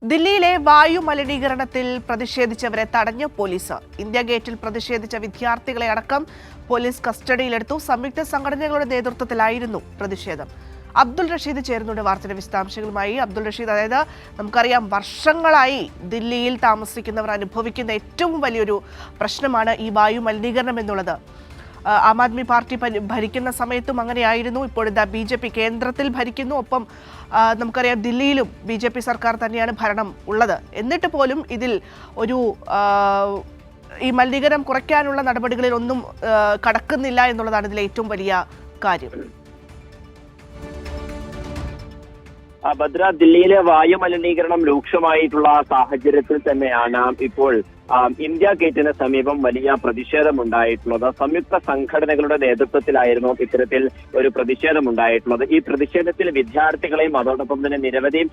ദില്ലിയിലെ വായു മലിനീകരണത്തിൽ പ്രതിഷേധിച്ചവരെ തടഞ്ഞു പോലീസ്. ഇന്ത്യ ഗേറ്റിൽ പ്രതിഷേധിച്ച വിദ്യാർത്ഥികളെ അടക്കം പോലീസ് കസ്റ്റഡിയിലെടുത്തു. സംയുക്ത സംഘടനകളുടെ നേതൃത്വത്തിലായിരുന്നു പ്രതിഷേധം. അബ്ദുൾ റഷീദ് ചേരുന്നുണ്ട് വാർത്തയുടെ വിശദാംശങ്ങളുമായി. അബ്ദുൾ റഷീദ്, അതായത് നമുക്കറിയാം, വർഷങ്ങളായി ദില്ലിയിൽ താമസിക്കുന്നവർ അനുഭവിക്കുന്ന ഏറ്റവും വലിയൊരു പ്രശ്നമാണ് ഈ വായു മലിനീകരണം എന്നുള്ളത്. ആം ആദ്മി പാർട്ടി ഭരിക്കുന്ന സമയത്തും അങ്ങനെയായിരുന്നു. ഇപ്പോഴത്തെ BJP കേന്ദ്രത്തിൽ ഭരിക്കുന്നു. ഒപ്പം നമുക്കറിയാം, ദില്ലിയിലും BJP സർക്കാർ തന്നെയാണ് ഭരണം ഉള്ളത്. എന്നിട്ട് പോലും ഇതിൽ ഒരു ഈ മലിനീകരണം കുറയ്ക്കാനുള്ള നടപടികളിൽ ഒന്നും കടക്കുന്നില്ല എന്നുള്ളതാണ് ഇതിലെ ഏറ്റവും വലിയ കാര്യം. ഭദ്ര, ദില്ലിയിലെ വായു മലിനീകരണം രൂക്ഷമായിട്ടുള്ള സാഹചര്യത്തിൽ തന്നെയാണ് ഇപ്പോൾ ഇന്ത്യ ഗേറ്റിന് സമീപം വലിയ പ്രതിഷേധമുണ്ടായിട്ടുള്ളത്. സംയുക്ത സംഘടനകളുടെ നേതൃത്വത്തിലായിരുന്നു ഇത്തരത്തിൽ ഒരു പ്രതിഷേധമുണ്ടായിട്ടുള്ളത്. ഈ പ്രതിഷേധത്തിൽ വിദ്യാർത്ഥികളെയും അതോടൊപ്പം തന്നെ നിരവധി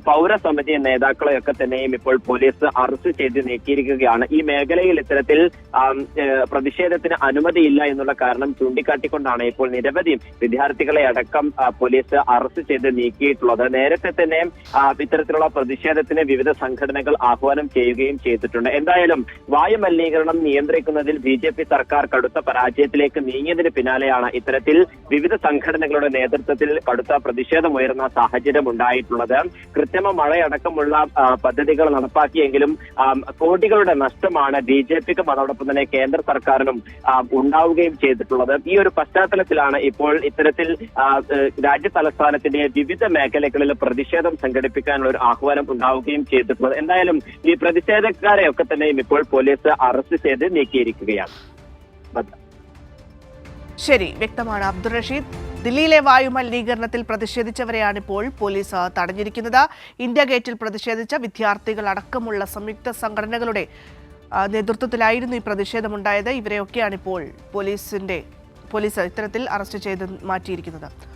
പൗരസമിതി നേതാക്കളെയൊക്കെ തന്നെയും ഇപ്പോൾ പോലീസ് അറസ്റ്റ് ചെയ്ത് നീക്കിയിരിക്കുകയാണ്. ഈ മേഖലയിൽ ഇത്തരത്തിൽ പ്രതിഷേധത്തിന് അനുമതിയില്ല എന്നുള്ള കാരണം ചൂണ്ടിക്കാട്ടിക്കൊണ്ടാണ് ഇപ്പോൾ നിരവധി വിദ്യാർത്ഥികളെ അടക്കം പോലീസ് അറസ്റ്റ് ചെയ്ത് നീക്കിയിട്ടുള്ളത്. നേരത്തെ തന്നെ ഇത്തരത്തിലുള്ള പ്രതിഷേധത്തിന് വിവിധ സംഘടനകൾ ആഹ്വാനം ചെയ്യുകയും ചെയ്തിട്ടുണ്ട്. എന്തായാലും വായു മലിനീകരണം നിയന്ത്രിക്കുന്നതിൽ BJP സർക്കാർ കടുത്ത പരാജയത്തിലേക്ക് നീങ്ങിയതിന് പിന്നാലെയാണ് ഇത്തരത്തിൽ വിവിധ സംഘടനകളുടെ നേതൃത്വത്തിൽ കടുത്ത പ്രതിഷേധമുയർന്ന സാഹചര്യം ഉണ്ടായിട്ടുള്ളത്. കൃത്രിമ മഴയടക്കമുള്ള പദ്ധതികൾ നടപ്പാക്കിയെങ്കിലും കോടികളുടെ നഷ്ടമാണ് BJPക്കും അതോടൊപ്പം തന്നെ കേന്ദ്ര സർക്കാരിനും ഉണ്ടാവുകയും ചെയ്തിട്ടുള്ളത്. ഈ ഒരു പശ്ചാത്തലത്തിലാണ് ഇപ്പോൾ ഇത്തരത്തിൽ രാജ്യ തലസ്ഥാനത്തിന്റെ വിവിധ മേഖലകളിൽ പ്രതിഷേധം സംഘടിപ്പിക്കാനുള്ള ഒരു ആഹ്വാനം ഉണ്ടാവുകയും ചെയ്തിട്ടുള്ളത്. എന്തായാലും ഈ പ്രതിഷേധക്കാരെയൊക്കെ തന്നെയും ഇപ്പോൾ പോലീസ് അറസ്റ്റ് ചെയ്ത് നീക്കിയിരിക്കുകയാണ്. ശരി, വ്യക്തമാണ് അബ്ദുൾ റഷീദ്. ദില്ലിയിലെ വായു മലിനീകരണത്തിൽ പ്രതിഷേധിച്ചവരെയാണ് ഇപ്പോൾ പോലീസ് തടഞ്ഞിരിക്കുന്നത്. ഇന്ത്യ ഗേറ്റിൽ പ്രതിഷേധിച്ച വിദ്യാർത്ഥികൾ അടക്കമുള്ള സംയുക്ത സംഘടനകളുടെ നേതൃത്വത്തിലായിരുന്നു ഈ പ്രതിഷേധമുണ്ടായത്. ഇവരെയൊക്കെയാണ് ഇപ്പോൾ പോലീസ് ഇത്തരത്തിൽ അറസ്റ്റ് ചെയ്ത് മാറ്റിയിരിക്കുന്നത്.